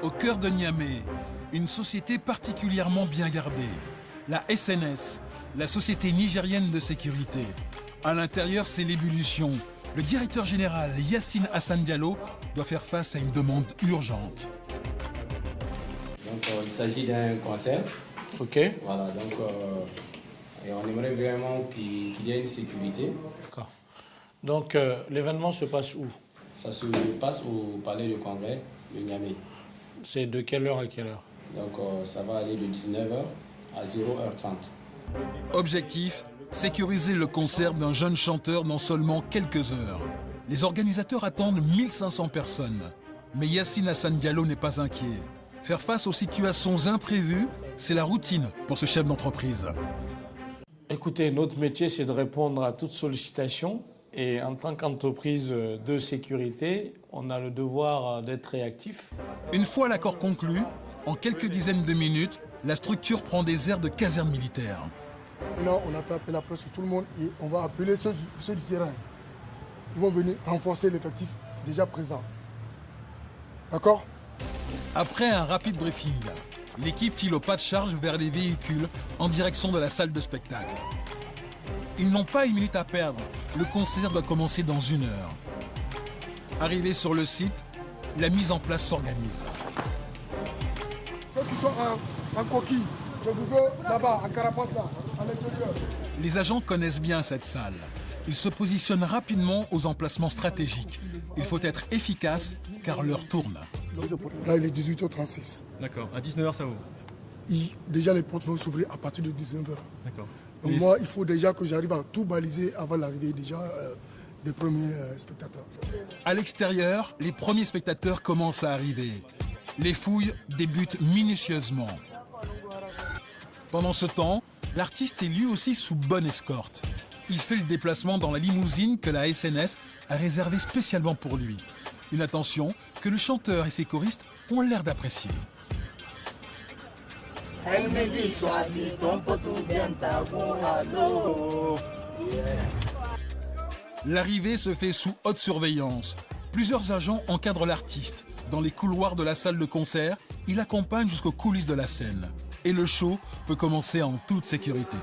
Au cœur de Niamey, une société particulièrement bien gardée, la SNS, la Société nigérienne de sécurité. À l'intérieur, c'est l'ébullition. Le directeur général Yassine Hassan Diallo doit faire face à une demande urgente. Donc il s'agit d'un concert. Ok. Voilà, donc et on aimerait vraiment qu'il y ait une sécurité. D'accord. Donc l'événement se passe où? Ça se passe au palais de congrès de Niamey. C'est de quelle heure à quelle heure? Donc ça va aller de 19h à 0h30. Objectif, sécuriser le concert d'un jeune chanteur dans seulement quelques heures. Les organisateurs attendent 1500 personnes. Mais Yassine Hassan Diallo n'est pas inquiet. Faire face aux situations imprévues, c'est la routine pour ce chef d'entreprise. Écoutez, notre métier, c'est de répondre à toute sollicitation. Et en tant qu'entreprise de sécurité, on a le devoir d'être réactif. Une fois l'accord conclu, en quelques dizaines de minutes, la structure prend des airs de caserne militaire. Maintenant, on a fait appel après sur tout le monde et on va appeler ceux du terrain. Ils vont venir renforcer l'effectif déjà présent. D'accord? Après un rapide briefing, l'équipe file au pas de charge vers les véhicules en direction de la salle de spectacle. Ils n'ont pas une minute à perdre. Le concert doit commencer dans 1 heure. Arrivés sur le site, la mise en place s'organise. Ceux qui sont en coquille, je vous veux là-bas, en carapace là, à l'intérieur. Les agents connaissent bien cette salle. Ils se positionnent rapidement aux emplacements stratégiques. Il faut être efficace car l'heure tourne. Là, il est 18h36. D'accord, à 19h ça vaut. Déjà, les portes vont s'ouvrir à partir de 19h. D'accord. Donc moi, il faut déjà que j'arrive à tout baliser avant l'arrivée déjà des premiers spectateurs. À l'extérieur, les premiers spectateurs commencent à arriver. Les fouilles débutent minutieusement. Pendant ce temps, l'artiste est lui aussi sous bonne escorte. Il fait le déplacement dans la limousine que la SNS a réservée spécialement pour lui. Une attention que le chanteur et ses choristes ont l'air d'apprécier. Elle me dit choisis ton poteau bien ta allô. L'arrivée se fait sous haute surveillance. Plusieurs agents encadrent l'artiste. Dans les couloirs de la salle de concert, il accompagne jusqu'aux coulisses de la scène. Et le show peut commencer en toute sécurité.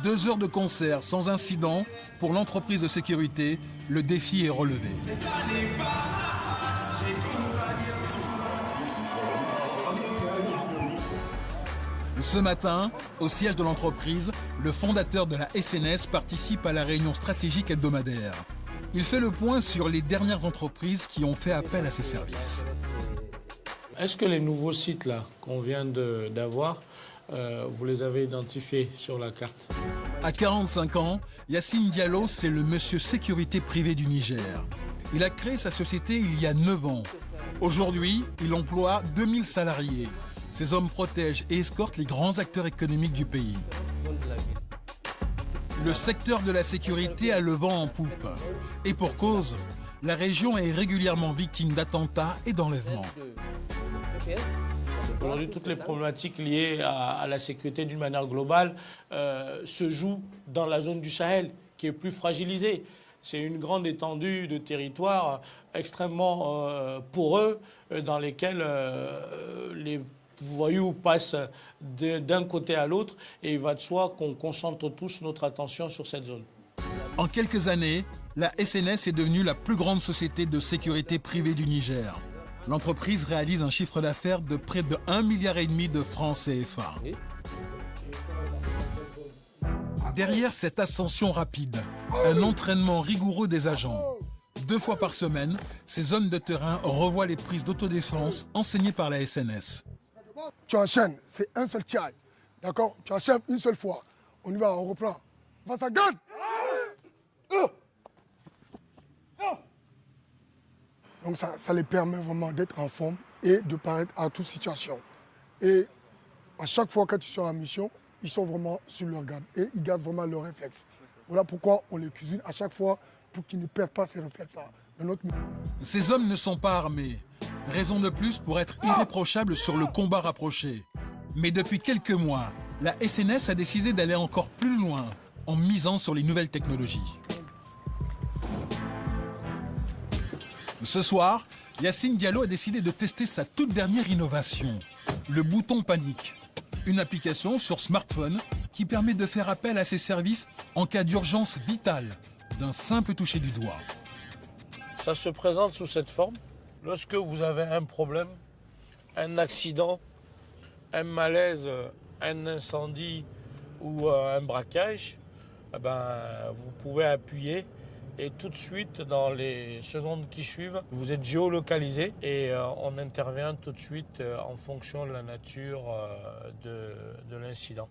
Deux heures de concert sans incident. Pour l'entreprise de sécurité, le défi est relevé. Ce matin, au siège de l'entreprise, le fondateur de la SNS participe à la réunion stratégique hebdomadaire. Il fait le point sur les dernières entreprises qui ont fait appel à ses services. Est-ce que les nouveaux sites là qu'on vient d'avoir, vous les avez identifiés sur la carte? À 45 ans, Yassine Diallo, c'est le monsieur sécurité privée du Niger. Il a créé sa société il y a 9 ans. Aujourd'hui, il emploie 2000 salariés. Ces hommes protègent et escortent les grands acteurs économiques du pays. Le secteur de la sécurité a le vent en poupe. Et pour cause, la région est régulièrement victime d'attentats et d'enlèvements. Aujourd'hui, toutes les problématiques liées à la sécurité d'une manière globale se jouent dans la zone du Sahel, qui est plus fragilisée. C'est une grande étendue de territoire extrêmement poreux dans lesquels les voyous passent d'un côté à l'autre et il va de soi qu'on concentre tous notre attention sur cette zone. En quelques années, la SNS est devenue la plus grande société de sécurité privée du Niger. L'entreprise réalise un chiffre d'affaires de près de 1,5 milliard de francs CFA. Derrière cette ascension rapide, un entraînement rigoureux des agents. 2 fois par semaine, ces hommes de terrain revoient les prises d'autodéfense enseignées par la SNS. Tu enchaînes, c'est un seul tchai. D'accord? Tu enchaînes une seule fois. On y va, on reprend. Face à garde! Donc ça les permet vraiment d'être en forme et de paraître à toute situation. Et à chaque fois que tu sors en mission, ils sont vraiment sur leur garde et ils gardent vraiment leur réflexe. Voilà pourquoi on les cuisine à chaque fois pour qu'ils ne perdent pas ces réflexes-là. Ces hommes ne sont pas armés. Raison de plus pour être irréprochables sur le combat rapproché. Mais depuis quelques mois, la SNS a décidé d'aller encore plus loin en misant sur les nouvelles technologies. Ce soir, Yacine Diallo a décidé de tester sa toute dernière innovation, le bouton panique. Une application sur smartphone qui permet de faire appel à ses services en cas d'urgence vitale, d'un simple toucher du doigt. Ça se présente sous cette forme. Lorsque vous avez un problème, un accident, un malaise, un incendie ou un braquage, eh ben, vous pouvez appuyer et tout de suite, dans les secondes qui suivent, vous êtes géolocalisé et on intervient tout de suite en fonction de la nature de l'incident.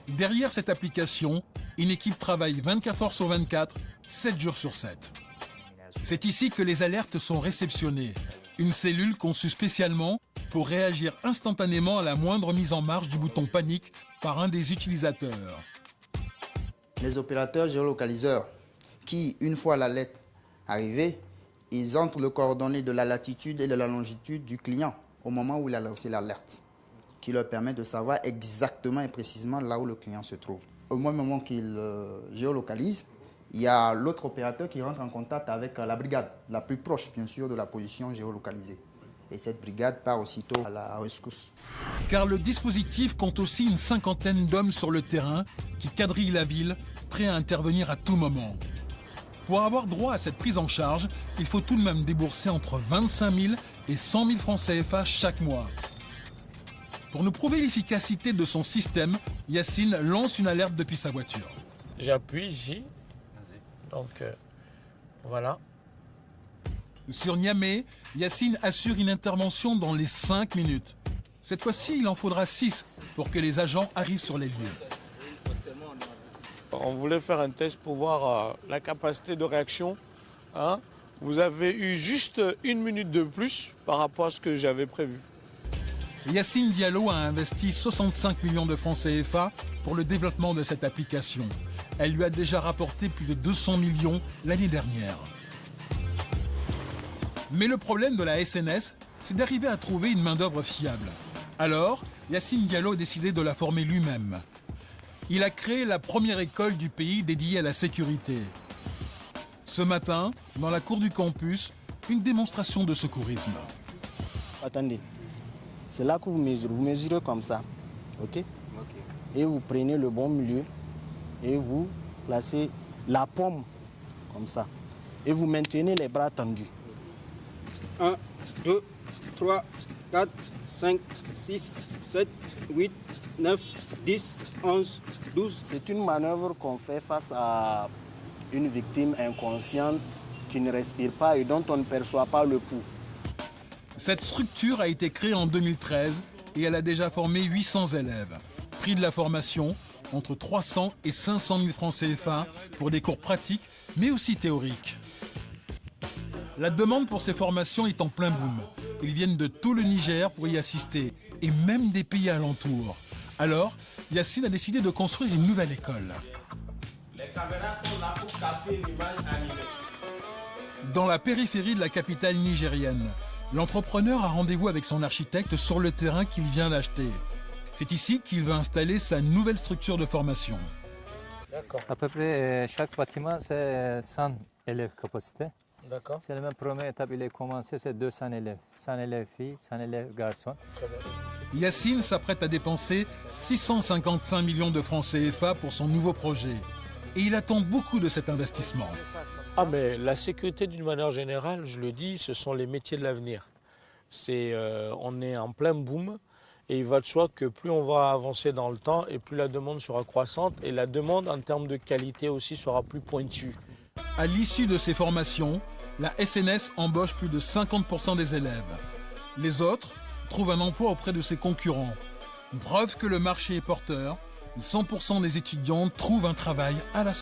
Derrière cette application, une équipe travaille 24 heures sur 24, 7 jours sur 7. C'est ici que les alertes sont réceptionnées. Une cellule conçue spécialement pour réagir instantanément à la moindre mise en marche du bouton panique par un des utilisateurs. Les opérateurs géolocaliseurs qui, une fois l'alerte arrivée, ils entrent le coordonnées de la latitude et de la longitude du client au moment où il a lancé l'alerte, qui leur permet de savoir exactement et précisément là où le client se trouve. Au moment qu'il géolocalise, il y a l'autre opérateur qui rentre en contact avec la brigade, la plus proche bien sûr de la position géolocalisée. Et cette brigade part aussitôt à la rescousse. Car le dispositif compte aussi une cinquantaine d'hommes sur le terrain qui quadrillent la ville, prêts à intervenir à tout moment. Pour avoir droit à cette prise en charge, il faut tout de même débourser entre 25 000 et 100 000 francs CFA chaque mois. Pour nous prouver l'efficacité de son système, Yacine lance une alerte depuis sa voiture. J'appuie ici. Donc, voilà. Sur Niamey, Yacine assure une intervention dans les 5 minutes. Cette fois-ci, il en faudra 6 pour que les agents arrivent sur les lieux. On voulait faire un test pour voir la capacité de réaction. Hein. Vous avez eu juste 1 minute de plus par rapport à ce que j'avais prévu. Yacine Diallo a investi 65 millions de francs CFA pour le développement de cette application. Elle lui a déjà rapporté plus de 200 millions l'année dernière. Mais le problème de la SNS, c'est d'arriver à trouver une main-d'œuvre fiable. Alors, Yacine Diallo a décidé de la former lui-même. Il a créé la première école du pays dédiée à la sécurité. Ce matin, dans la cour du campus, une démonstration de secourisme. Attendez, c'est là que vous mesurez comme ça, ok? Et vous prenez le bon milieu et vous placez la paume comme ça. Et vous maintenez les bras tendus. 1, 2, 3, 4, 5, 6, 7, 8, 9, 10, 11, 12. C'est une manœuvre qu'on fait face à une victime inconsciente qui ne respire pas et dont on ne perçoit pas le pouls. Cette structure a été créée en 2013 et elle a déjà formé 800 élèves. Prix de la formation, entre 300 et 500 000 francs CFA pour des cours pratiques, mais aussi théoriques. La demande pour ces formations est en plein boom. Ils viennent de tout le Niger pour y assister, et même des pays alentours. Alors, Yacine a décidé de construire une nouvelle école. Les caméras sont là pour capter l'image animée. Dans la périphérie de la capitale nigérienne, l'entrepreneur a rendez-vous avec son architecte sur le terrain qu'il vient d'acheter. C'est ici qu'il va installer sa nouvelle structure de formation. À peu près chaque bâtiment, c'est 100 élèves capacité. D'accord. C'est la même première étape, il est commencé, c'est 200 élèves. 100 élèves filles, 100 élèves garçons. Yacine s'apprête à dépenser 655 millions de francs CFA pour son nouveau projet. Et il attend beaucoup de cet investissement. Ah mais la sécurité d'une manière générale, je le dis, ce sont les métiers de l'avenir. On est en plein boom et il va de soi que plus on va avancer dans le temps et plus la demande sera croissante et la demande en termes de qualité aussi sera plus pointue. À l'issue de ces formations, la SNS embauche plus de 50% des élèves. Les autres trouvent un emploi auprès de ses concurrents. Preuve que le marché est porteur, 100% des étudiants trouvent un travail à la